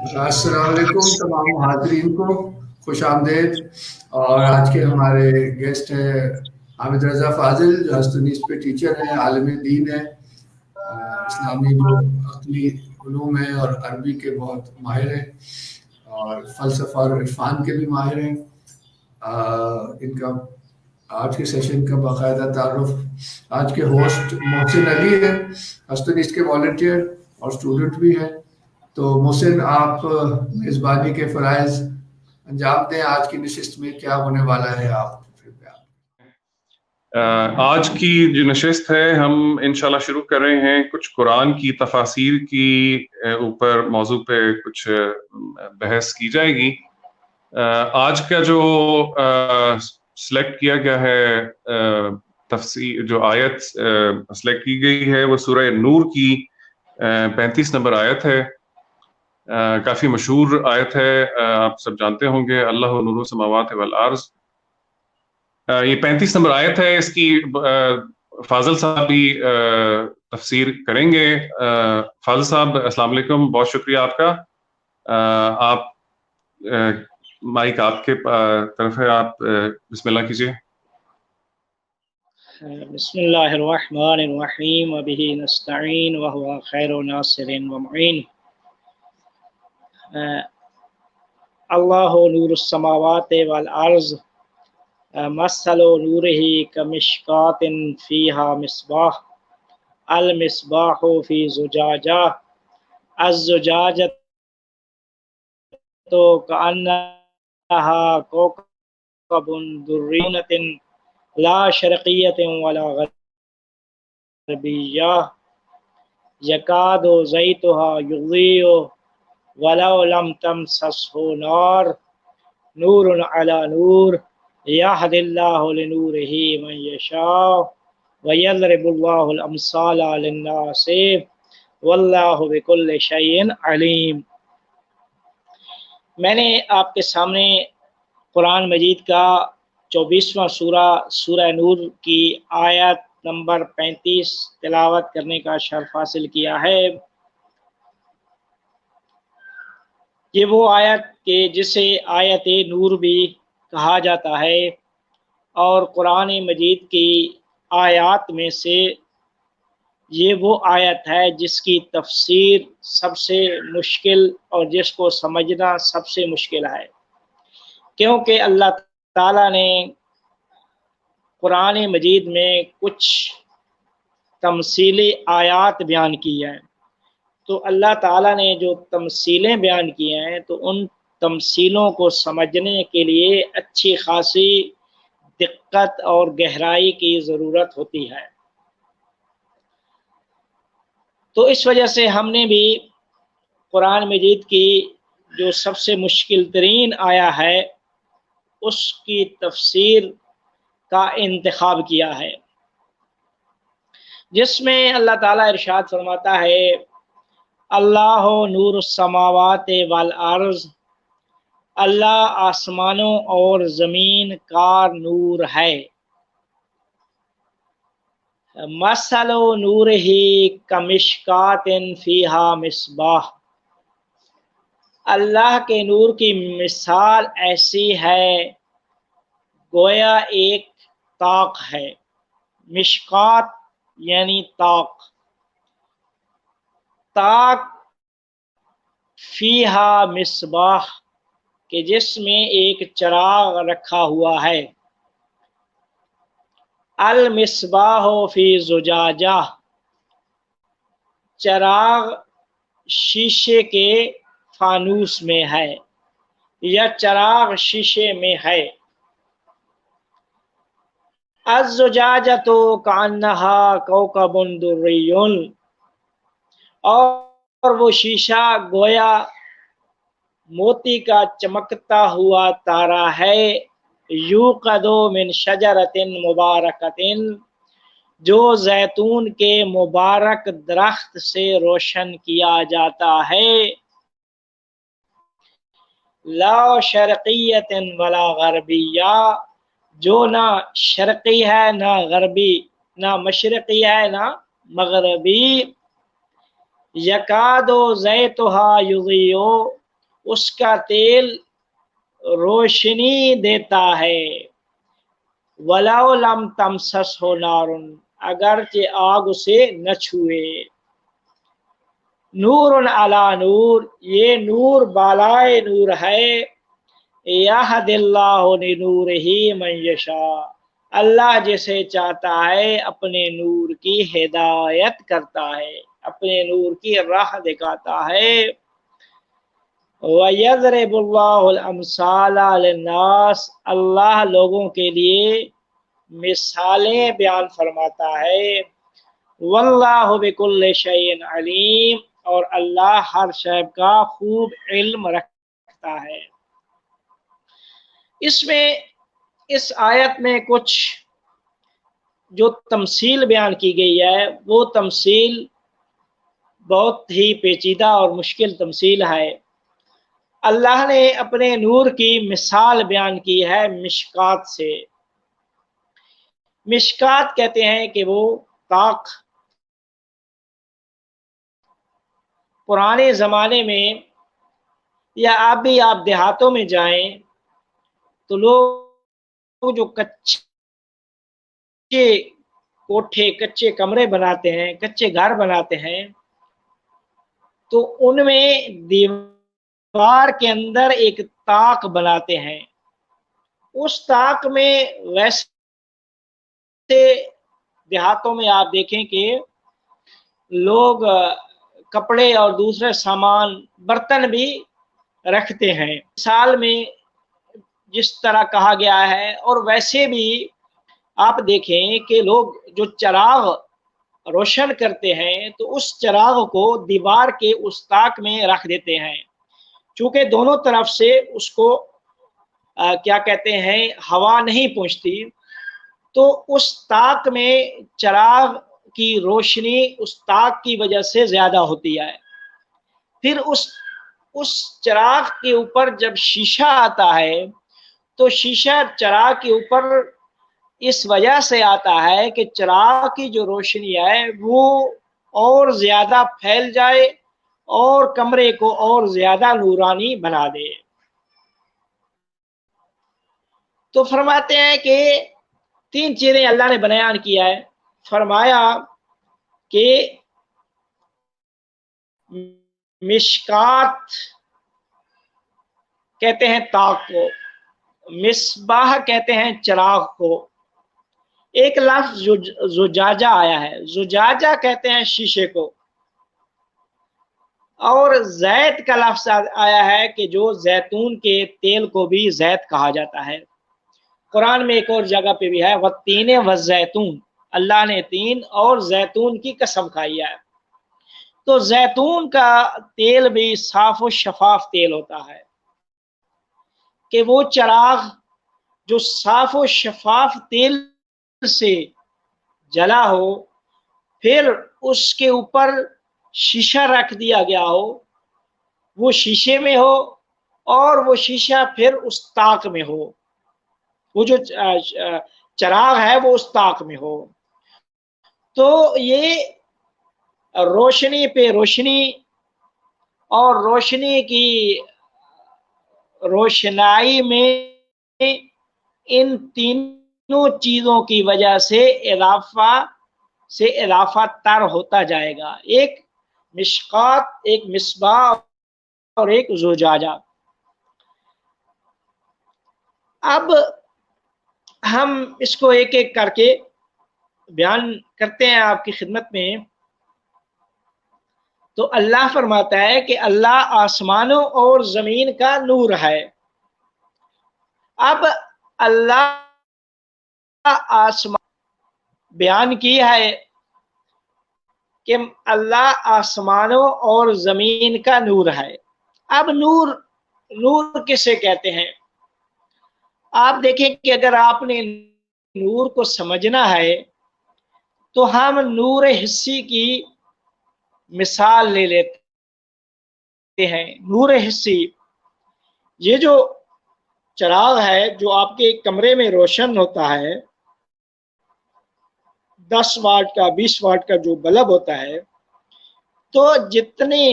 السلام علیکم تمام حاضرین کو خوش آمدید. اور آج کے ہمارے گیسٹ ہیں حامد رضا فاضل، جو ہستونیس پہ ٹیچر ہیں، عالم دین ہیں، اسلامی جو عقلی علوم ہیں اور عربی کے بہت ماہر ہیں، اور فلسفہ اور عرفان کے بھی ماہر ہیں. ان کا آج کے سیشن کا باقاعدہ تعارف. آج کے ہوسٹ محسن علی ہیں، ہستونیس کے والنٹیئر اور اسٹوڈنٹ بھی ہیں. تو محسن، آپ میزبانی کے فرائض انجام دیں. آج کی نشست میں کیا ہونے والا ہے؟ آپ آج کی جو نشست ہے، ہم انشاءاللہ شروع کر رہے ہیں کچھ قرآن کی تفاسیر کی اوپر موضوع پہ کچھ بحث کی جائے گی. آج کا جو سلیکٹ کیا گیا ہے تفسیر، جو آیت سلیکٹ کی گئی ہے وہ سورہ نور کی 35 نمبر آیت ہے. کافی مشہور آیت ہے، آپ سب جانتے ہوں گے، اللہ نور السماوات والارض. یہ 35 نمبر آیت ہے. اس کی فاضل صاحب بھی تفسیر کریں گے. فاضل صاحب السلام علیکم، بہت شکریہ آپ کا. آپ مائک آپ کے طرف ہے، آپ بسم اللہ کیجئے. بسم اللہ الرحمن الرحیم وبہ نستعین وہو خیر ناصر ومعین. اللہ نور السماوات والارض مثل نورہ کمشکات فیہا مصباح المصباح فی زجاجہ الزجاجۃ کأنہا کوکب درّیۃ لا شرقیۃ ولا غربیہ یکاد زیتہا یضیء ولو لم تمسسہ نار نور علی نور یہدی اللہ لنورہ من یشاء ویضرب اللہ الامثال للناس واللہ بکل شیء علیم. میں نے آپ کے سامنے قرآن مجید کا 24واں سورہ نور کی آیت نمبر 35 تلاوت کرنے کا شرف حاصل کیا ہے. یہ وہ آیت کہ جسے آیت نور بھی کہا جاتا ہے، اور قرآن مجید کی آیات میں سے یہ وہ آیت ہے جس کی تفسیر سب سے مشکل اور جس کو سمجھنا سب سے مشکل ہے، کیونکہ اللہ تعالیٰ نے قرآن مجید میں کچھ تمثیلی آیات بیان کی ہیں. تو اللہ تعالیٰ نے جو تمثیلیں بیان کی ہیں، تو ان تمثیلوں کو سمجھنے کے لیے اچھی خاصی دقت اور گہرائی کی ضرورت ہوتی ہے. تو اس وجہ سے ہم نے بھی قرآن مجید کی جو سب سے مشکل ترین آیا ہے اس کی تفسیر کا انتخاب کیا ہے، جس میں اللہ تعالیٰ ارشاد فرماتا ہے اللہ نور السماوات والارض، اللہ آسمانوں اور زمین کا نور ہے. مثل نورہ کمشکات فیہا مصباح، اللہ کے نور کی مثال ایسی ہے گویا ایک طاق ہے. مشکات یعنی طاق. طاق فیہا مصباح، کہ جس میں ایک چراغ رکھا ہوا ہے. المصباح فی زجاجہ، چراغ شیشے کے فانوس میں ہے یا چراغ شیشے میں ہے. الزجاجۃ کأنہا کوکب درّی، اور وہ شیشہ گویا موتی کا چمکتا ہوا تارا ہے. یوقد من شجرۃ مبارکۃ، جو زیتون کے مبارک درخت سے روشن کیا جاتا ہے. لا شرقیۃ ولا غربیہ، جو نہ شرقی ہے نہ غربی، نہ مشرقی ہے نہ مغربی. یکاد زیتھا یضیء، اس کا تیل روشنی دیتا ہے، وَلَوْ لَمْ تَمْسَسْهُ نَارٌ، اگرچہ آگ اسے نہ چھوئے۔ نور علی نور، یہ نور بالائے نور ہے، یہد اللہ لنورہ من یشاء، اللہ جسے چاہتا ہے اپنے نور کی ہدایت کرتا ہے، اپنے نور کی راہ دکھاتا ہے۔ وَيَضْرِبُ اللَّهُ الْأَمْثَالَ لِلنَّاسِ، اللہ لوگوں کے لیے مثالیں بیان فرماتا ہے۔ وَاللَّهُ بِكُلِّ شَيْءٍ عَلِيمٌ، اور اللہ ہر شے کا خوب علم رکھتا ہے۔ اس آیت میں کچھ جو تمثیل بیان کی گئی ہے وہ تمثیل بہت ہی پیچیدہ اور مشکل تمثیل ہے۔ اللہ نے اپنے نور کی مثال بیان کی ہے مشکات سے۔ مشکات کہتے ہیں کہ وہ طاق، پرانے زمانے میں یا اب بھی آپ دیہاتوں میں جائیں تو لوگ جو کچے کوٹھے، کچے کمرے بناتے ہیں، کچے گھر بناتے ہیں، تو ان میں دیوار کے اندر ایک طاق بناتے ہیں۔ اس طاق میں ویسے دیہاتوں میں آپ دیکھیں کہ لوگ کپڑے اور دوسرے سامان، برتن بھی رکھتے ہیں، مثال میں جس طرح کہا گیا ہے۔ اور ویسے بھی آپ دیکھیں کہ لوگ جو چراغ روشن کرتے ہیں تو اس چراغ کو دیوار کے اس طاق میں رکھ دیتے ہیں، چونکہ دونوں طرف سے اس کو کیا کہتے ہیں ہوا نہیں پہنچتی، تو اس طاق میں چراغ کی روشنی اس طاق کی وجہ سے زیادہ ہوتی ہے۔ پھر اس چراغ کے اوپر جب شیشہ آتا ہے تو شیشہ چراغ کے اوپر اس وجہ سے آتا ہے کہ چراغ کی جو روشنی ہے وہ اور زیادہ پھیل جائے اور کمرے کو اور زیادہ نورانی بنا دے۔ تو فرماتے ہیں کہ 3 چیزیں اللہ نے بیان کیا ہے۔ فرمایا کہ مشکات کہتے ہیں طاق کو، مصباح کہتے ہیں چراغ کو۔ ایک لفظ زجاجہ آیا ہے، زجاجہ کہتے ہیں شیشے کو، اور زیت کا لفظ آیا ہے کہ جو زیتون کے تیل کو بھی زیت کہا جاتا ہے۔ قرآن میں ایک اور جگہ پہ بھی ہے والتین والزیتون، اللہ نے تین اور زیتون کی قسم کھائی ہے۔ تو زیتون کا تیل بھی صاف و شفاف تیل ہوتا ہے کہ وہ چراغ جو صاف و شفاف تیل سے جلا ہو، پھر اس کے اوپر شیشہ رکھ دیا گیا ہو، وہ شیشے میں ہو اور وہ شیشہ پھر اس طاق میں ہو، وہ جو چراغ ہے وہ اس طاق میں ہو، تو یہ روشنی پہ روشنی اور روشنی کی روشنائی میں ان تینوں چیزوں کی وجہ سے اضافہ تر ہوتا جائے گا، ایک مشکات، ایک مصباح اور ایک زجاجہ۔ اب ہم اس کو ایک ایک کر کے بیان کرتے ہیں آپ کی خدمت میں۔ تو اللہ فرماتا ہے کہ اللہ آسمانوں اور زمین کا نور ہے۔ اب اللہ آسمان بیان کی ہے کہ اللہ آسمانوں اور زمین کا نور ہے۔ اب نور کسے کہتے ہیں؟ آپ دیکھیں کہ اگر آپ نے نور کو سمجھنا ہے تو ہم نور حسی کی مثال لے لیتے ہیں۔ نور حسی، یہ جو چراغ ہے جو آپ کے کمرے میں روشن ہوتا ہے، 10 واٹ کا 20 واٹ کا جو بلب ہوتا ہے، تو جتنی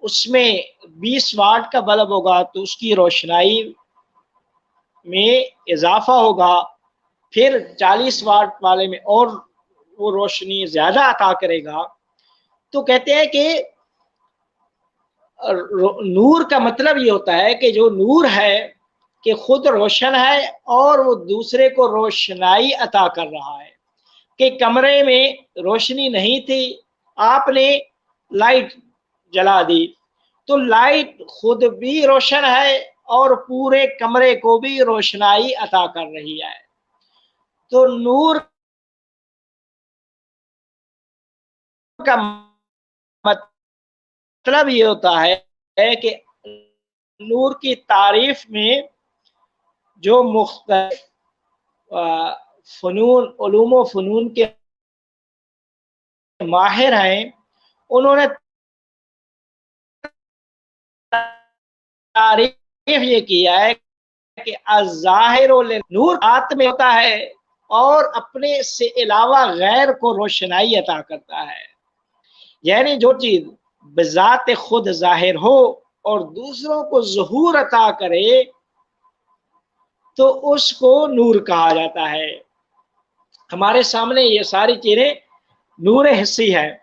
اس میں 20 واٹ کا بلب ہوگا تو اس کی روشنائی میں اضافہ ہوگا، پھر 40 واٹ والے میں اور وہ روشنی زیادہ عطا کرے گا۔ تو کہتے ہیں کہ نور کا مطلب یہ ہوتا ہے کہ جو نور ہے کہ خود روشن ہے اور وہ دوسرے کو روشنائی عطا کر رہا ہے۔ کہ کمرے میں روشنی نہیں تھی، آپ نے لائٹ جلا دی تو لائٹ خود بھی روشن ہے اور پورے کمرے کو بھی روشنائی عطا کر رہی ہے۔ تو نور کا مطلب یہ ہوتا ہے کہ نور کی تعریف میں جو مختلف فنون، علوم و فنون کے ماہر ہیں، انہوں نے تعریف یہ کیا ہے کہ الظاہر نور ذات میں ہوتا ہے اور اپنے سے علاوہ غیر کو روشنائی عطا کرتا ہے۔ یعنی جو چیز بذات خود ظاہر ہو اور دوسروں کو ظہور عطا کرے تو اس کو نور کہا جاتا ہے۔ ہمارے سامنے یہ ساری چیزیں نور حسی ہے۔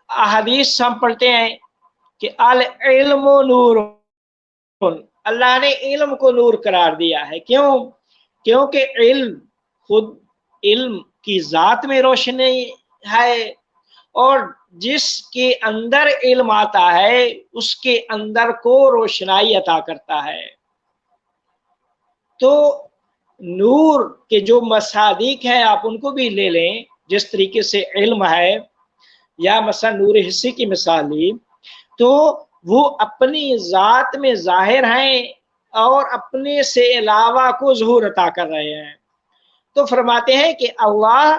احادیث ہم پڑھتے ہیں کہ العلم نور، اللہ نے علم کو نور قرار دیا ہے۔ کیوں؟ کیونکہ علم خود علم کی ذات میں روشنی ہے، اور جس کے اندر علم آتا ہے اس کے اندر کو روشنائی عطا کرتا ہے۔ تو نور کے جو مصادیق ہیں آپ ان کو بھی لے لیں، جس طریقے سے علم ہے یا مثلا نور حسی کی مثال لی، تو وہ اپنی ذات میں ظاہر ہیں اور اپنے سے علاوہ کو ظہور عطا کر رہے ہیں۔ تو فرماتے ہیں کہ اللہ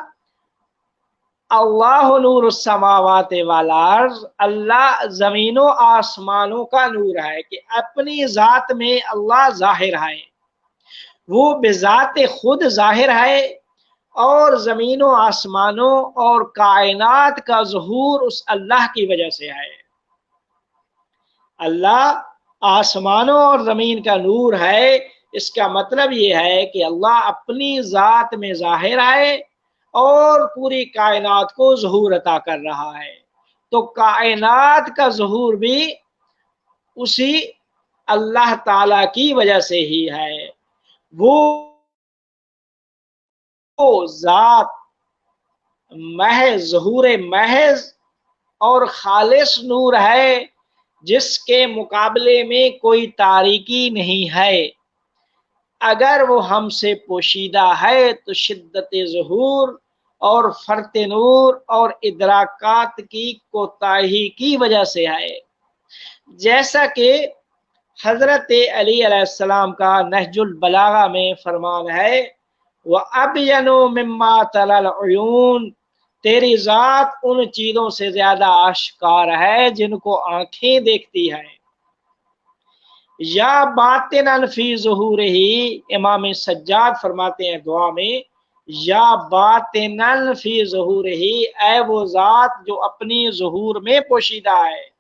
نور السماوات والارض، اللہ زمین و آسمانوں کا نور ہے، کہ اپنی ذات میں اللہ ظاہر ہے، وہ بذات خود ظاہر ہے اور زمین و آسمانوں اور کائنات کا ظہور اس اللہ کی وجہ سے ہے۔ اللہ آسمانوں اور زمین کا نور ہے، اس کا مطلب یہ ہے کہ اللہ اپنی ذات میں ظاہر ہے اور پوری کائنات کو ظہور عطا کر رہا ہے۔ تو کائنات کا ظہور بھی اسی اللہ تعالی کی وجہ سے ہی ہے۔ وہ ذات محض، ظہور محض اور خالص نور ہے جس کے مقابلے میں کوئی تاریکی نہیں ہے۔ اگر وہ ہم سے پوشیدہ ہے تو شدت ظہور اور فرط نور اور ادراکات کی کوتاہی کی وجہ سے ہے۔ جیسا کہ حضرت علی علیہ السلام کا نہج البلاغہ میں فرمان ہے، وَأَبْيَنُ مِمَّا تَرَى الْعُيُونُ، تیری ذات ان چیزوں سے زیادہ آشکار ہے جن کو آنکھیں دیکھتی ہیں۔ یا باطناً فی ظہورہ، امام سجاد فرماتے ہیں دعا میں، یا باطناً فی ظہورہ، اے وہ ذات جو اپنی ظہور میں پوشیدہ ہے۔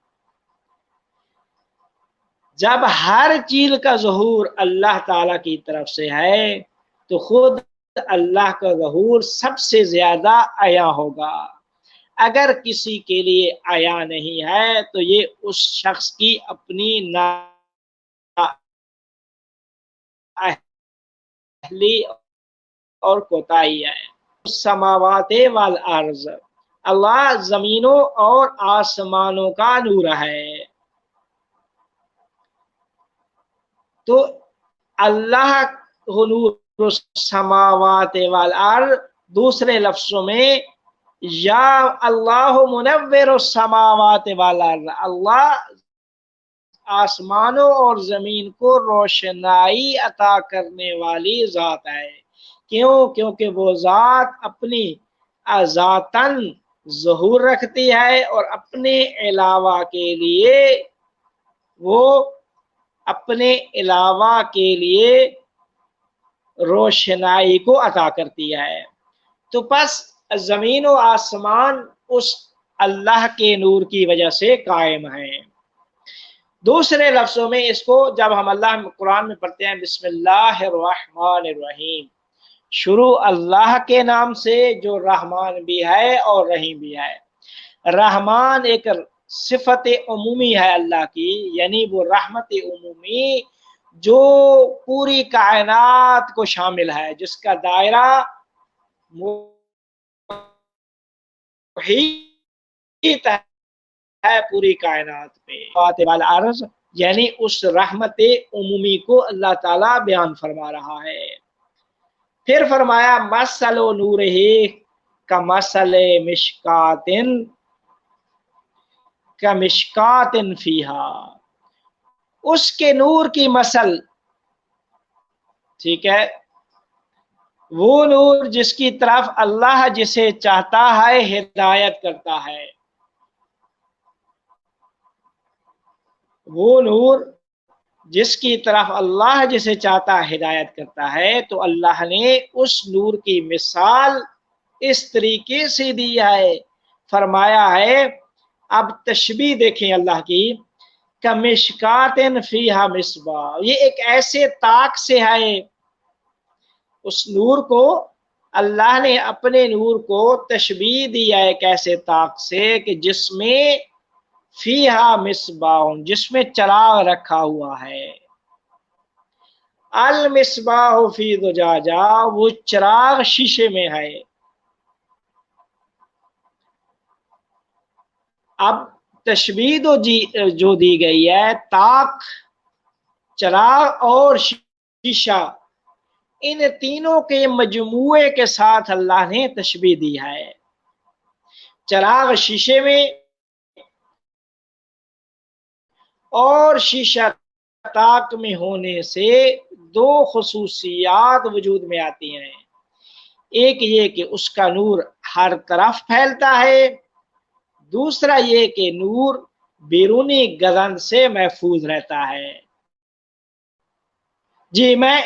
جب ہر چیز کا ظہور اللہ تعالی کی طرف سے ہے تو خود اللہ کا ظہور سب سے زیادہ عیاں ہوگا۔ اگر کسی کے لیے عیاں نہیں ہے تو یہ اس شخص کی اپنی نااہلی اور کوتاہی ہے۔ السماوات والارض، اللہ زمینوں اور آسمانوں کا نور ہے۔ تو اللہ نور السماوات والارض، دوسرے لفظوں میں یا اللہ منور السماوات والارض، اللہ آسمانوں اور زمین کو روشنائی عطا کرنے والی ذات ہے۔ کیوں؟ کیونکہ وہ ذات اپنی ذاتاً ظہور رکھتی ہے اور اپنے علاوہ کے لیے وہ اپنے علاوہ کے لیے روشنائی کو عطا کرتی ہے۔ تو پس زمین و آسمان اس اللہ کے نور کی وجہ سے قائم ہیں۔ دوسرے لفظوں میں اس کو جب ہم اللہ قرآن میں پڑھتے ہیں بسم اللہ الرحمن الرحیم، شروع اللہ کے نام سے جو رحمان بھی ہے اور رحیم بھی ہے۔ رحمان ایک صفت عمومی ہے اللہ کی، یعنی وہ رحمت عمومی جو پوری کائنات کو شامل ہے، جس کا دائرہ محیط ہے پوری کائنات پہ والارض، یعنی اس رحمت عمومی کو اللہ تعالیٰ بیان فرما رہا ہے۔ پھر فرمایا مثل نورہ کمثل مشکات فیہا، اس کے نور کی مثل، ٹھیک ہے، وہ نور جس کی طرف اللہ جسے چاہتا ہے ہدایت کرتا ہے، وہ نور جس کی طرف اللہ جسے چاہتا ہدایت کرتا ہے، تو اللہ نے اس نور کی مثال اس طریقے سے دی ہے، فرمایا ہے۔ اب تشبیہ دیکھیں اللہ کی، کمشکات فیہا مصباح، یہ ایک ایسے طاق سے ہے، اس نور کو اللہ نے اپنے نور کو تشبیہ دیا ہے ایک ایسے طاق سے کہ جس میں فیہا مصباح، جس میں چراغ رکھا ہوا ہے۔ المصباح فی زجاجہ، وہ چراغ شیشے میں ہے۔ اب تشبیہ جو دی گئی ہے، طاق، چراغ اور شیشہ، ان تینوں کے مجموعے کے ساتھ اللہ نے تشبیہ دی ہے۔ چراغ شیشے میں اور شیشہ طاق میں ہونے سے دو خصوصیات وجود میں آتی ہیں، ایک یہ کہ اس کا نور ہر طرف پھیلتا ہے، دوسرا یہ کہ نور بیرونی گزند سے محفوظ رہتا ہے۔ جی میں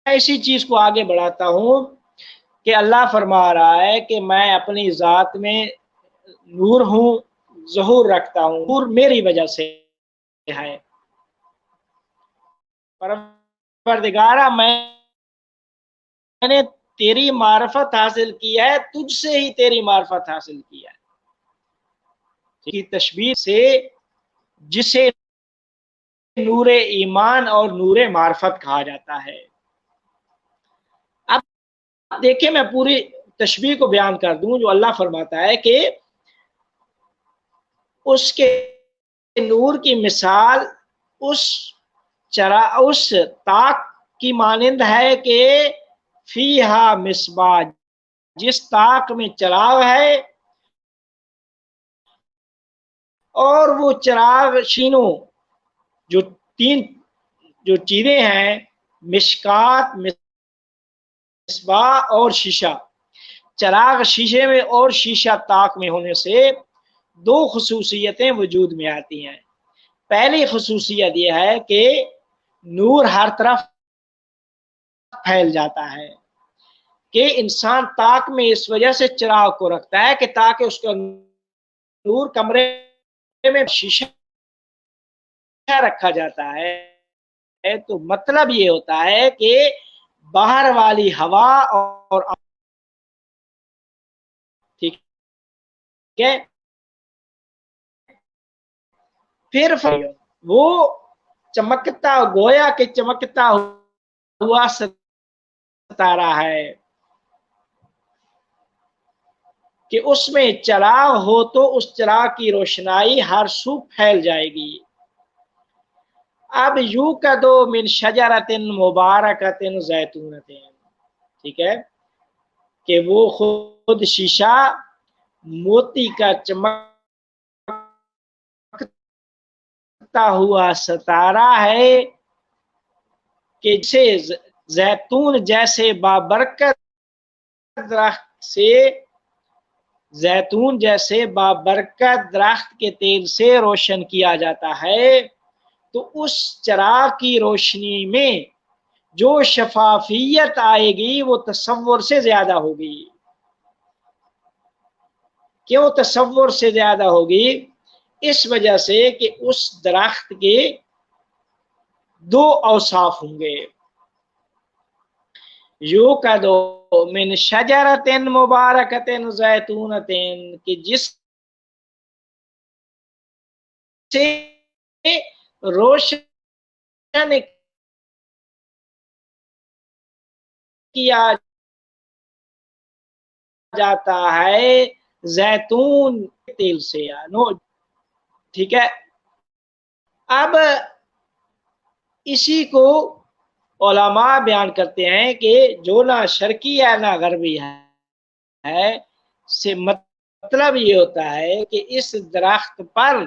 اسی چیز کو آگے بڑھاتا ہوں کہ اللہ فرما رہا ہے کہ میں اپنی ذات میں نور ہوں، ظہور رکھتا ہوں، نور میری وجہ سے ہے۔ پروردگارہ میں نے تیری معرفت حاصل کی ہے، تجھ سے ہی تیری معرفت حاصل کی ہے، کی تشبیہ سے جسے نور ایمان اور نور معرفت کہا جاتا ہے۔ اب دیکھیں میں پوری تشبیہ کو بیان کر دوں جو اللہ فرماتا ہے کہ اس کے نور کی مثال اس طاق کی مانند ہے کہ فیہا مصباح، جس طاق میں چراغ ہے اور وہ چراغ شینوں جو چیزیں ہیں، مشکات، مصباح اور شیشہ، چراغ شیشے میں اور شیشہ طاق میں ہونے سے دو خصوصیتیں وجود میں آتی ہیں۔ پہلی خصوصیت یہ ہے کہ نور ہر طرف پھیل جاتا ہے، کہ انسان طاق میں اس وجہ سے چراغ کو رکھتا ہے کہ تاکہ اس کا نور کمرے میں شیشہ رکھا جاتا ہے تو مطلب یہ ہوتا ہے کہ باہر والی ہوا اور ٹھیک ہے، پھر وہ چمکتا، گویا کہ چمکتا ہوا ستارہ ہے کہ اس میں چراغ ہو تو اس چراغ کی روشنائی ہر سو پھیل جائے گی۔ اب یوقد من شجرۃ مبارکۃ زیتونۃ، ٹھیک ہے، کہ وہ خود شیشہ موتی کا چمکتا ہوا ستارہ ہے کہ جسے زیتون جیسے بابرکت درخت کے تیل سے روشن کیا جاتا ہے، تو اس چراغ کی روشنی میں جو شفافیت آئے گی وہ تصور سے زیادہ ہوگی۔ کیوں تصور سے زیادہ ہوگی؟ اس وجہ سے کہ اس درخت کے دو اوصاف ہوں گے، یوقدو من شجرۃ مبارکۃ زیتونۃ، کہ جس سے روشن کیا جاتا ہے زیتون تیل سے، ٹھیک ہے۔ اب اسی کو علماء بیان کرتے ہیں کہ جو نہ شرقی ہے نہ غربی ہے سے مطلب یہ ہوتا ہے کہ اس درخت پر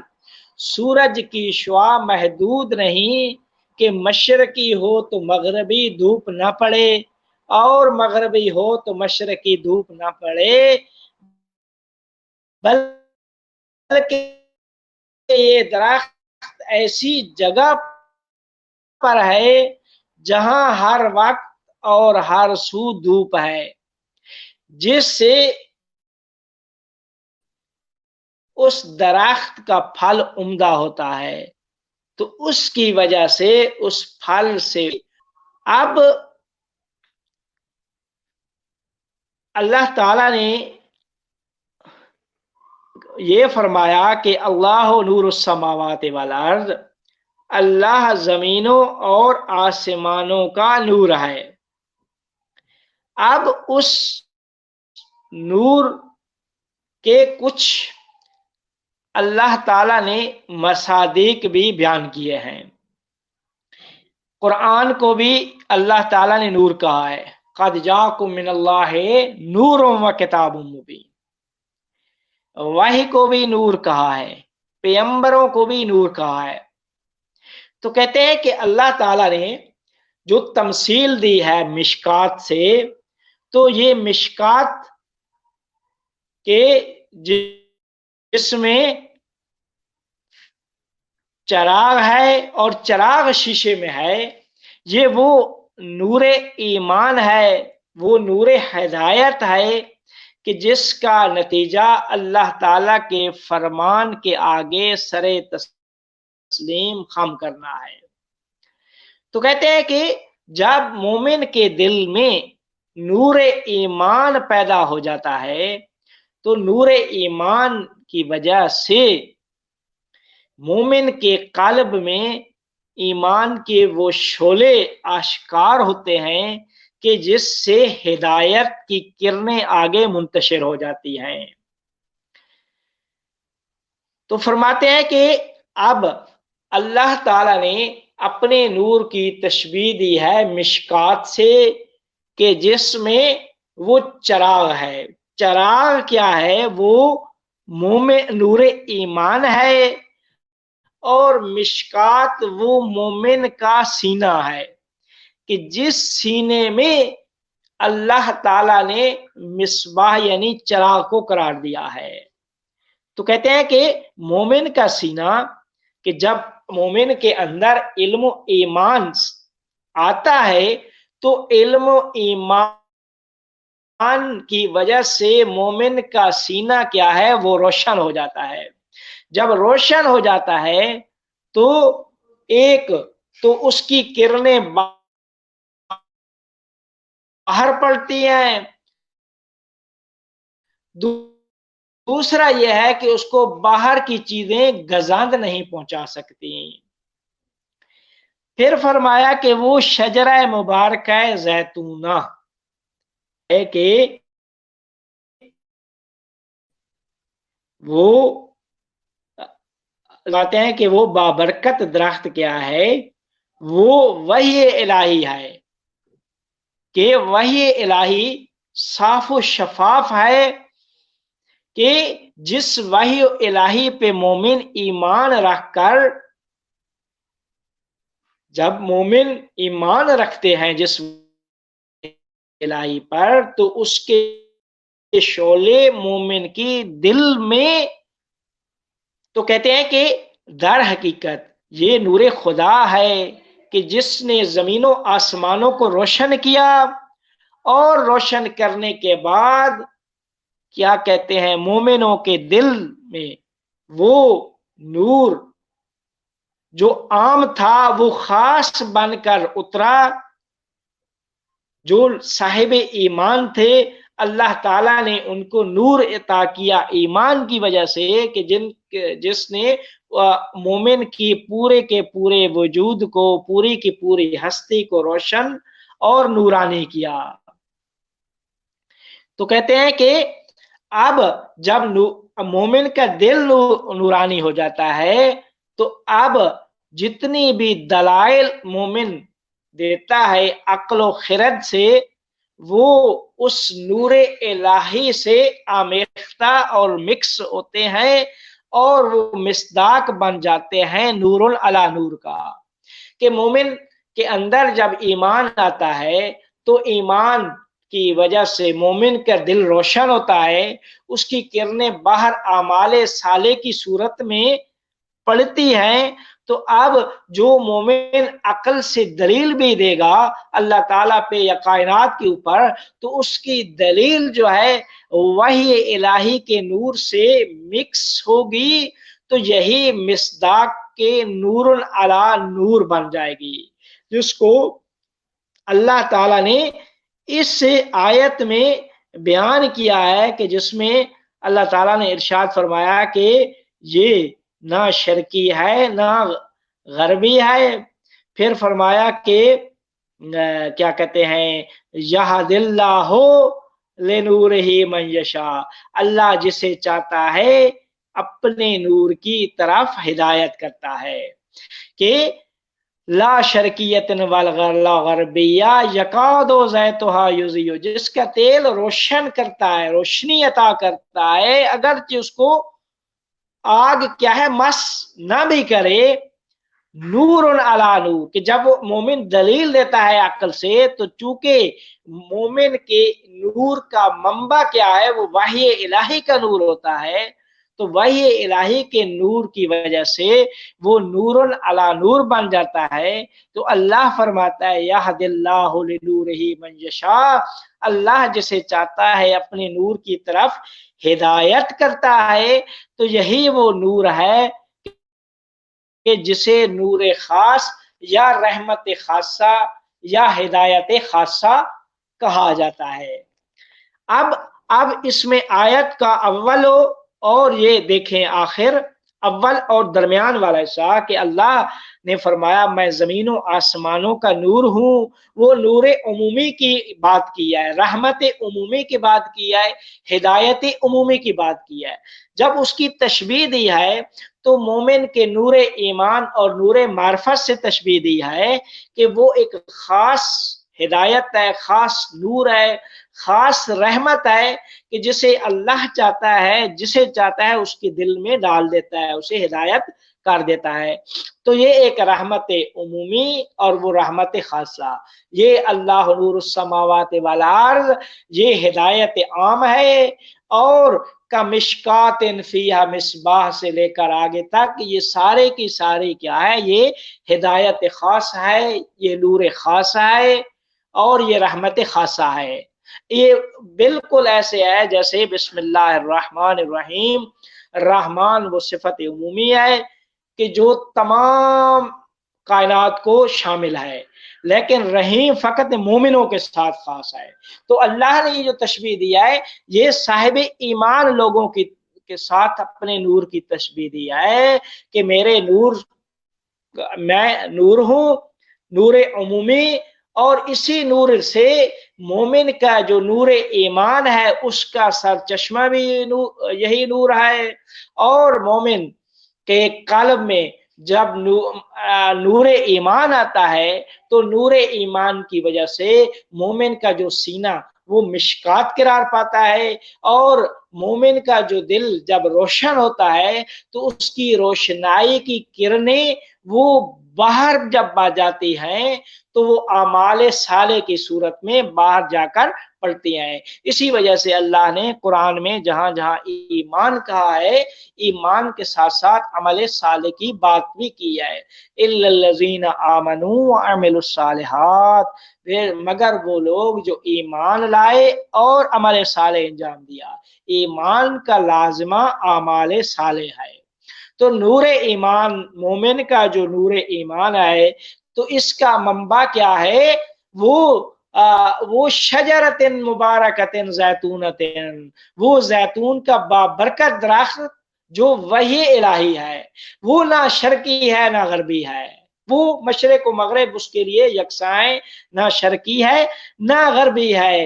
سورج کی شعاع محدود نہیں کہ مشرقی ہو تو مغربی دھوپ نہ پڑے اور مغربی ہو تو مشرقی دھوپ نہ پڑے، بلکہ یہ درخت ایسی جگہ پر ہے جہاں ہر وقت اور ہر سو دھوپ ہے، جس سے اس درخت کا پھل عمدہ ہوتا ہے، تو اس کی وجہ سے اس پھل سے اب اللہ تعالی نے یہ فرمایا کہ اللہ نور السماوات والارض، اللہ زمینوں اور آسمانوں کا نور ہے۔ اب اس نور کے کچھ اللہ تعالی نے مصادیق بھی بیان کیے ہیں۔ قرآن کو بھی اللہ تعالی نے نور کہا ہے، قد جاءکم من اللہ نور و کتاب مبین، وحی کو بھی نور کہا ہے، پیغمبروں کو بھی نور کہا ہے۔ تو کہتے ہیں کہ اللہ تعالی نے جو تمثیل دی ہے مشکات سے، تو یہ مشکات کے جس میں چراغ ہے اور چراغ شیشے میں ہے، یہ وہ نور ایمان ہے، وہ نور ہدایت ہے کہ جس کا نتیجہ اللہ تعالی کے فرمان کے آگے سر تسلیم خم کرنا ہے۔ تو کہتے ہیں کہ جب مومن کے دل میں نور ایمان پیدا ہو جاتا ہے تو نور ایمان کی وجہ سے مومن کے قلب میں ایمان کے وہ شعلے آشکار ہوتے ہیں کہ جس سے ہدایت کی کرنیں آگے منتشر ہو جاتی ہیں۔ تو فرماتے ہیں کہ اب اللہ تعالی نے اپنے نور کی تشبیہ دی ہے مشکات سے کہ جس میں وہ چراغ ہے۔ چراغ کیا ہے؟ وہ مومن نور ایمان ہے، اور مشکات وہ مومن کا سینہ ہے کہ جس سینے میں اللہ تعالی نے مصباح یعنی چراغ کو قرار دیا ہے۔ تو کہتے ہیں کہ مومن کا سینہ، کہ جب مومن کے اندر علم و ایمان آتا ہے تو علم و ایمان کی وجہ سے مومن کا سینہ کیا ہے؟ وہ روشن ہو جاتا ہے۔ جب روشن ہو جاتا ہے تو ایک تو اس کی کرنیں باہر پڑتی ہیں، دوسرا یہ ہے کہ اس کو باہر کی چیزیں گزاند نہیں پہنچا سکتی۔ پھر فرمایا کہ وہ شجرہ مبارکہ زیتونہ ہے کہ وہ کہتے ہیں کہ وہ بابرکت درخت کیا ہے؟ وہ وحی الہی ہے کہ وحی الہی صاف و شفاف ہے کہ جس وحی الہی پہ مومن ایمان رکھ کر، جب مومن ایمان رکھتے ہیں جس الہی پر، تو اس کے شعلے مومن کی دل میں، تو کہتے ہیں کہ در حقیقت یہ نور خدا ہے کہ جس نے زمین و آسمانوں کو روشن کیا، اور روشن کرنے کے بعد کیا کہتے ہیں مومنوں کے دل میں وہ نور جو عام تھا وہ خاص بن کر اترا. جو صاحب ایمان تھے اللہ تعالیٰ نے ان کو نور عطا کیا ایمان کی وجہ سے کہ جس نے مومن کی پورے کے پورے وجود کو، پوری کی پوری ہستی کو روشن اور نورانی کیا. تو کہتے ہیں کہ اب جب مومن کا دل نورانی ہو جاتا ہے تو اب جتنی بھی دلائل مومن دیتا ہے عقل و خرد سے، وہ اس نور الہی سے آمیختہ اور مکس ہوتے ہیں اور وہ مصداق بن جاتے ہیں نور علی نور کا. کہ مومن کے اندر جب ایمان آتا ہے تو ایمان کی وجہ سے مومن کا دل روشن ہوتا ہے، اس کی کرنیں باہر اعمال صالح کی صورت میں پڑتی ہیں. تو اب جو مومن عقل سے دلیل بھی دے گا اللہ تعالیٰ پہ یا کائنات کے اوپر، تو اس کی دلیل جو ہے وحی الہی کے نور سے مکس ہوگی، تو یہی مصداق کے نور علی نور بن جائے گی، جس کو اللہ تعالیٰ نے اس آیت میں بیان کیا ہے کہ جس میں اللہ تعالیٰ نے ارشاد فرمایا کہ یہ نہ شرقی ہے نہ غربی ہے. پھر فرمایا کہ کیا کہتے ہیں، یہد اللہ لنورہ من یشاء، اللہ جسے چاہتا ہے اپنے نور کی طرف ہدایت کرتا ہے. کہ لا شرقیت ولا غربیہ یکاد زیتھا یضیء، جس کا تیل روشن کرتا ہے، روشنی عطا کرتا ہے، اگرچہ اس کو آگ کیا ہے مس نہ بھی کرے. نور علی نور، کہ جب مومن دلیل دیتا ہے عقل سے، تو چونکہ مومن کے نور کا منبع کیا ہے، وہ وحی الہی کا نور ہوتا ہے، تو وحی الہی کے نور کی وجہ سے وہ نور علی نور بن جاتا ہے. تو اللہ فرماتا ہے یہد اللہ لنورہ من یشاء، اللہ جسے چاہتا ہے اپنے نور کی طرف ہدایت کرتا ہے. تو یہی وہ نور ہے کہ جسے نور خاص یا رحمت خاصہ یا ہدایت خاصہ کہا جاتا ہے. اب اس میں آیت کا اول اور یہ دیکھیں آخر، اول اور درمیان والا حصہ کہ اللہ نے فرمایا میں زمین و آسمانوں کا نور ہوں. وہ نور عمومی کی بات کی ہے، رحمت عمومی کی بات کی ہے، ہدایت عمومی کی بات کی ہے. جب اس کی تشبیہ دی ہے تو مومن کے نور ایمان اور نور معرفت سے تشبیہ دی ہے کہ وہ ایک خاص ہدایت ہے، خاص نور ہے، خاص رحمت ہے کہ جسے اللہ چاہتا ہے، جسے چاہتا ہے اس کے دل میں ڈال دیتا ہے، اسے ہدایت کر دیتا ہے. تو یہ ایک رحمت عمومی اور وہ رحمت خاصہ، یہ اللہ نور السماوات والارض، یہ ہدایت عام ہے. اور کمشکات فیہا مصباح سے لے کر آگے تک یہ سارے کی سارے کیا ہے، یہ ہدایت خاص ہے، یہ نور خاص ہے اور یہ رحمت خاصہ ہے. یہ بالکل ایسے ہے جیسے بسم اللہ الرحمن الرحیم، رحمان وہ صفت عمومی ہے کہ جو تمام کائنات کو شامل ہے، لیکن رحیم فقط مومنوں کے ساتھ خاص ہے. تو اللہ نے یہ جو تشبیہ دیا ہے یہ صاحب ایمان لوگوں کے ساتھ اپنے نور کی تشبیہ دیا ہے کہ میرے نور، میں نور ہوں، نور عمومی، اور اسی نور سے مومن کا جو نور ایمان ہے اس کا سر چشمہ بھی یہی نور ہے. اور مومن کے قلب میں جب نور ایمان آتا ہے تو نور ایمان کی وجہ سے مومن کا جو سینہ وہ مشکات قرار پاتا ہے، اور مومن کا جو دل جب روشن ہوتا ہے تو اس کی روشنائی کی کرنیں وہ باہر جب آ جاتی ہیں تو وہ اعمال صالح کی صورت میں باہر جا کر پڑتی ہیں. اسی وجہ سے اللہ نے قرآن میں جہاں جہاں ایمان کہا ہے، ایمان کے ساتھ ساتھ عمل صالح کی بات بھی کی ہے. الا الذین آمنوا وعملوا الصالحات، مگر وہ لوگ جو ایمان لائے اور عمل صالح انجام دیا. ایمان کا لازمہ اعمال صالح ہے. تو نور ایمان، مومن کا جو نور ایمان ہے تو اس کا منبع کیا ہے؟ وہ شجرت مبارکت زیتونت، وہ زیتون کا بابرکت درخت جو وحی الہی ہے، وہ نہ شرقی ہے نہ غربی ہے، وہ مشرق و مغرب اس کے لیے یکساں ہے، نہ شرقی ہے نہ غربی ہے،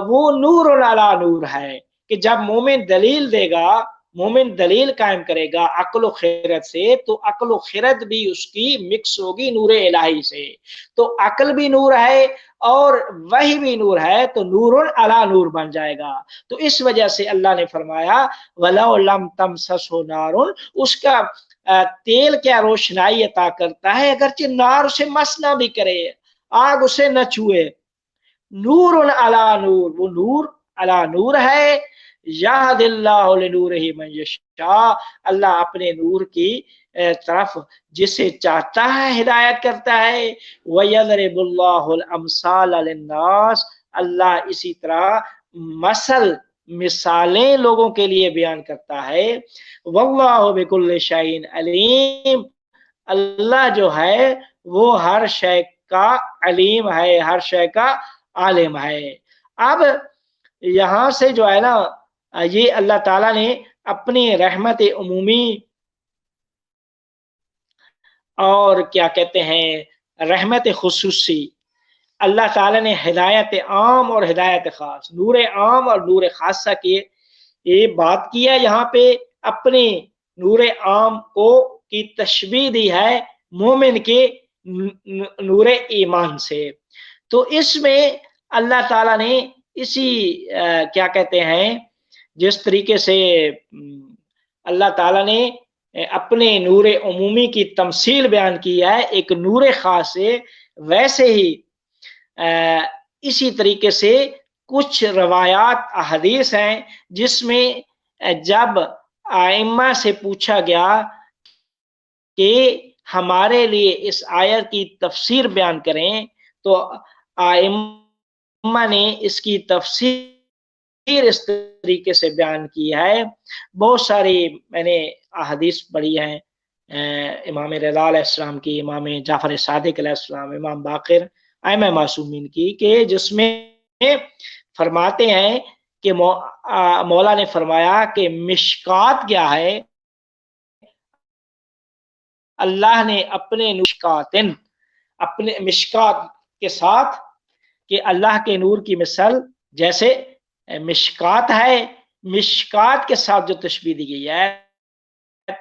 وہ نور علی نور ہے کہ جب مومن دلیل دے گا، مومن دلیل قائم کرے گا عقل و خیرت سے، تو عقل و خیرت بھی اس کی مکس ہوگی نور الہی سے، تو عقل بھی نور ہے اور وحی بھی نور ہے، تو نور علی نور بن جائے گا۔ تو اس وجہ سے اللہ نے فرمایا وَلَوْ لَمْ تَمْسَسْهُ نَارٌ، اس کا تیل کیا روشنائی عطا کرتا ہے، اگرچہ نار اسے مس نہ بھی کرے، آگ اسے نہ چھوئے، نور علی نور، وہ نور علی نور ہے، یہد اللہ لنورہ من یشاء، اللہ اپنے نور کی طرف جسے چاہتا ہے ہدایت کرتا ہے، وَيَضْرِبُ اللَّهُ الْأَمْثَالَ لِلنَّاسِ، اللہ اسی طرح مثالیں لوگوں کے لیے بیان کرتا ہے، وَاللَّهُ بِكُلِّ شَيْءٍ عَلِيمٌ، اللہ جو ہے وہ ہر شے کا علیم ہے، ہر شے کا عالم ہے۔ اب یہاں سے جو ہے نا یہ اللہ تعالیٰ نے اپنی رحمت عمومی اور کیا کہتے ہیں رحمت خصوصی، اللہ تعالیٰ نے ہدایت عام اور ہدایت خاص، نور عام اور نور خاصہ کی یہ بات کی ہے، یہاں پہ اپنے نور عام کی تشبیہ دی ہے مومن کے نور ایمان سے۔ تو اس میں اللہ تعالیٰ نے اسی کیا کہتے ہیں جس طریقے سے اللہ تعالیٰ نے اپنے نور عمومی کی تمثیل بیان کی ہے ایک نور خاص سے، ویسے ہی اسی طریقے سے کچھ روایات احادیث ہیں جس میں جب ائمہ سے پوچھا گیا کہ ہمارے لیے اس آیت کی تفسیر بیان کریں، تو ائمہ نے اس کی تفسیر اس طریقے سے بیان کی ہے۔ بہت ساری میں نے احادیث پڑھی ہیں امام رضا علیہ السلام کی، امام جعفر صادق علیہ السلام، امام باقر، ائمہ معصومین کی، کہ جس میں فرماتے ہیں کہ مولا نے فرمایا کہ مشکات کیا ہے، اللہ نے اپنے مشکات کے ساتھ کہ اللہ کے نور کی مثال جیسے مشکات ہے، مشکات کے ساتھ جو تشبیہ دی گئی ہے،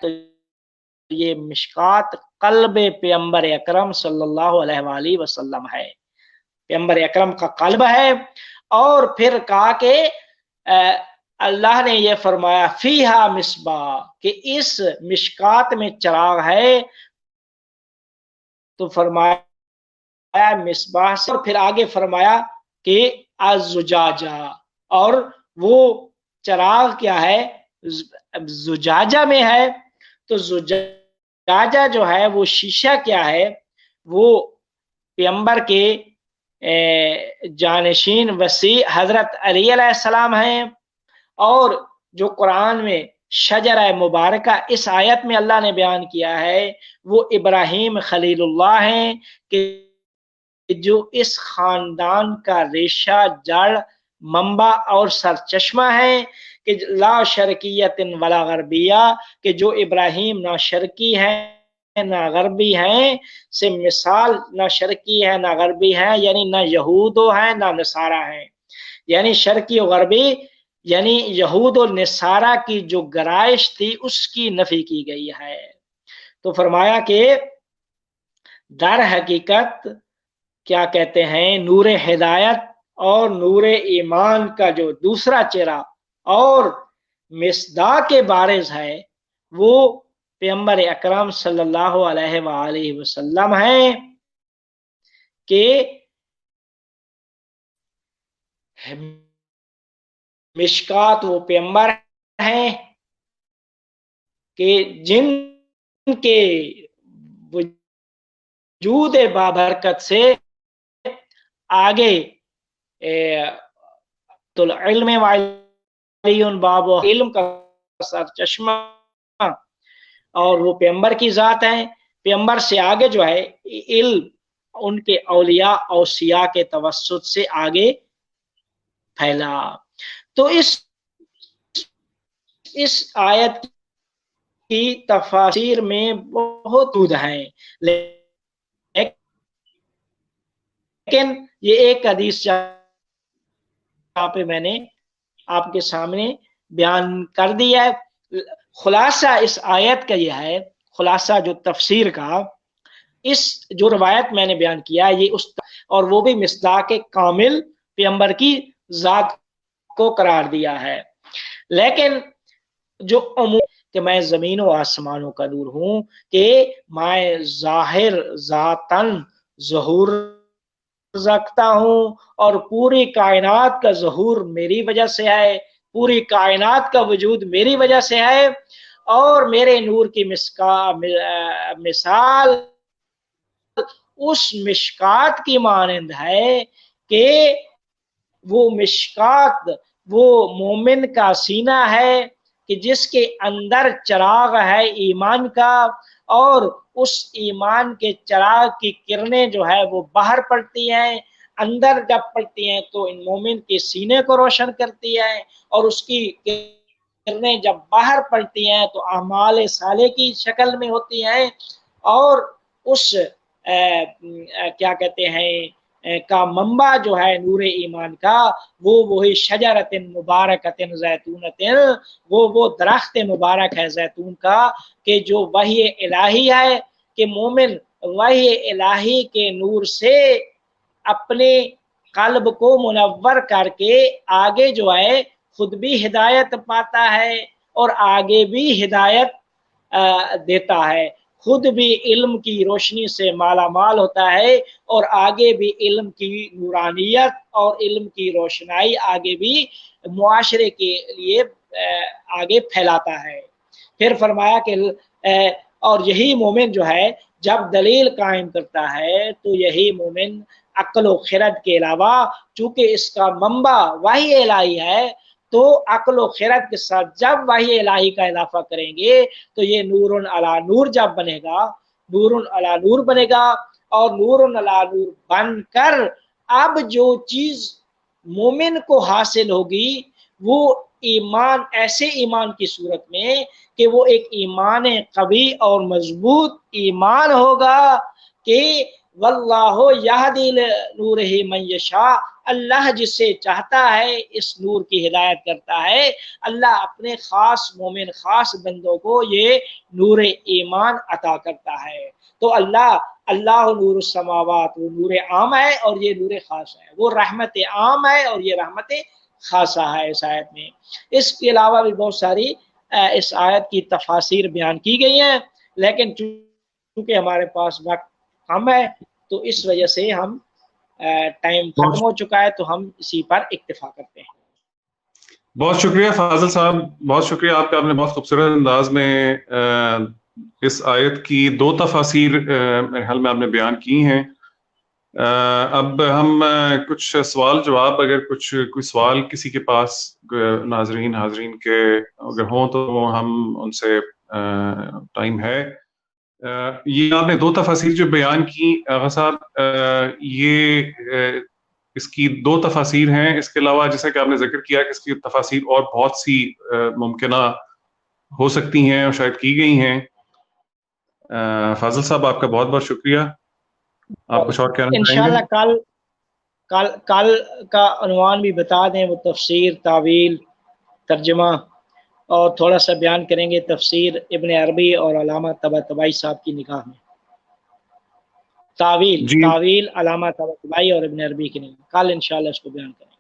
تو یہ مشکات قلب پیغمبر اکرم صلی اللہ علیہ وآلہ وسلم ہے، پیغمبر اکرم کا قلب ہے۔ اور پھر کہا کہ اللہ نے یہ فرمایا فیہا مصباح، کہ اس مشکات میں چراغ ہے، تو فرمایا مصباح سے، اور پھر آگے فرمایا کہ الزجاجہ، اور وہ چراغ کیا ہے زجاجہ میں ہے، تو زجاجہ جو ہے وہ شیشہ کیا ہے، وہ پیغمبر کے جانشین وسیع حضرت علی علیہ السلام ہیں، اور جو قرآن میں شجرہ مبارکہ اس آیت میں اللہ نے بیان کیا ہے وہ ابراہیم خلیل اللہ ہیں، کہ جو اس خاندان کا ریشہ، جڑ، منبع اور سرچشمہ ہے، کہ لا شرقیت ولا غربیہ، کہ جو ابراہیم نہ شرقی ہے نہ غربی ہیں، سے مثال نہ شرقی ہے نہ غربی ہے، یعنی نہ یہودو ہیں نہ نصارہ ہیں، یعنی شرقی و غربی یعنی یہود و نصارہ کی جو گرائش تھی اس کی نفی کی گئی ہے۔ تو فرمایا کہ در حقیقت کیا کہتے ہیں نور ہدایت اور نور ایمان کا جو دوسرا چہرہ اور مصداق بارز ہے وہ پیغمبر اکرم صلی اللہ علیہ وآلہ وسلم ہیں، کہ مشکات وہ پیغمبر ہیں کہ جن کے وجود بابرکت سے آگے علم وعلی باب علم کا سر چشمہ اور وہ پیغمبر کی ذات ہیں. پیغمبر سے آگے جو ہے علم ان کے اولیاء اوصیاء کے توسط سے آگے پھیلا. تو اس آیت کی تفاسیر میں بہت دود ہیں، لیکن یہ ایک حدیث پہ میں نے آپ کے سامنے بیان کر دیا ہے. خلاصہ اس آیت کا یہ ہے، خلاصہ جو تفسیر کا، اس جو روایت میں نے بیان کیا یہ اس، اور وہ بھی مصداق کامل پیغمبر کی ذات کو قرار دیا ہے. لیکن جو کہ میں زمین و آسمانوں کا نور ہوں، کہ میں ظاہر ذاتاً ظہور رکھتا ہوں اور پوری کائنات کا ظہور میری وجہ سے ہے، پوری کائنات کا وجود میری وجہ سے ہے، اور میرے نور کی مثال اس مشکات کی مانند ہے کہ وہ مشکات وہ مومن کا سینہ ہے کہ جس کے اندر چراغ ہے ایمان کا، اور اس ایمان کے چراغ کی کرنیں جو ہے وہ باہر پڑتی ہیں، اندر جب پڑتی ہیں تو ان مومن کے سینے کو روشن کرتی ہیں، اور اس کی کرنیں جب باہر پڑتی ہیں تو اعمال صالح کی شکل میں ہوتی ہیں، اور اس کیا کہتے ہیں کا منبع جو ہے نور ایمان کا، وہ وہی شجرۃ مبارکۃ زیتونۃ، وہ درخت مبارک ہے زیتون کا، کہ جو وحی الہی ہے، کہ مومن وحی الہی کے نور سے اپنے قلب کو منور کر کے آگے جو ہے خود بھی ہدایت پاتا ہے اور آگے بھی ہدایت دیتا ہے، خود بھی علم کی روشنی سے مالا مال ہوتا ہے، اور آگے بھی علم کی نورانیت اور علم کی روشنائی آگے بھی معاشرے کے لیے آگے پھیلاتا ہے. پھر فرمایا کہ اور یہی مومن جو ہے جب دلیل قائم کرتا ہے تو یہی مومن عقل و خرد کے علاوہ، چونکہ اس کا منبع وحی الہی ہے، تو عقل و خرد کے ساتھ جب وحی الہی کا اضافہ کریں گے تو یہ نور علی نور جب بنے گا، نور علی نور بنے گا، اور نور علی نور بن کر اب جو چیز مومن کو حاصل ہوگی وہ ایمان، ایسے ایمان کی صورت میں کہ وہ ایک ایمان قوی اور مضبوط ایمان ہوگا کہ واللہ یہدی لنورہ من یشاء، اللہ جسے چاہتا ہے اس نور کی ہدایت کرتا ہے. اللہ اپنے خاص مومن خاص بندوں کو یہ نور ایمان عطا کرتا ہے. تو اللہ نور السماوات، وہ نور عام ہے اور یہ نور خاص ہے، وہ رحمت عام ہے اور یہ رحمت خاصہ ہے اس آیت میں. اس کے علاوہ بھی بہت ساری اس آیت کی تفاسیر بیان کی گئی ہیں، لیکن چونکہ ہمارے پاس وقت کم ہے تو اس وجہ سے ہم ٹائم ختم ہو چکا ہے تو ہم اسی پر اکتفا کرتے ہیں. بہت شکریہ فاضل صاحب، بہت شکریہ آپ کا، آپ نے بہت خوبصورت انداز میں اس آیت کی دو تفاسیر میرے خیال میں آپ نے بیان کی ہیں. اب ہم کچھ سوال جواب، اگر کوئی سوال کسی کے پاس حاضرین کے اگر ہوں تو ہم ان سے ٹائم ہے. یہ آپ نے دو تفاسیر جو بیان کی آغا صاحب، یہ اس کی دو تفاسیر ہیں. اس کے علاوہ جیسا کہ آپ نے ذکر کیا کہ اس کی تفاسیر اور بہت سی ممکنہ ہو سکتی ہیں اور شاید کی گئی ہیں. فاضل صاحب آپ کا بہت بہت شکریہ. آپ کچھ اور کہنا چاہیں گے؟ انشاءاللہ کل کا عنوان بھی بتا دیں، وہ تفسیر، تعویل، ترجمہ، اور تھوڑا سا بیان کریں گے تفسیر ابن عربی اور علامہ طباطبائی صاحب کی نگاہ میں. تعویل علامہ طباطبائی اور ابن عربی کی نگاہ، کل انشاءاللہ اس کو بیان کریں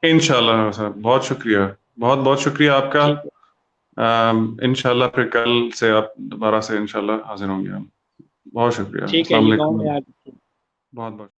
گے انشاءاللہ. صاحب بہت شکریہ، بہت بہت شکریہ آپ کا. انشاءاللہ پھر کل سے آپ دوبارہ سے انشاءاللہ حاضر ہوں گے. ہم بہت شکریہ. ٹھیک ہے السلام جی، علیکم. گاؤں میں بہت بہت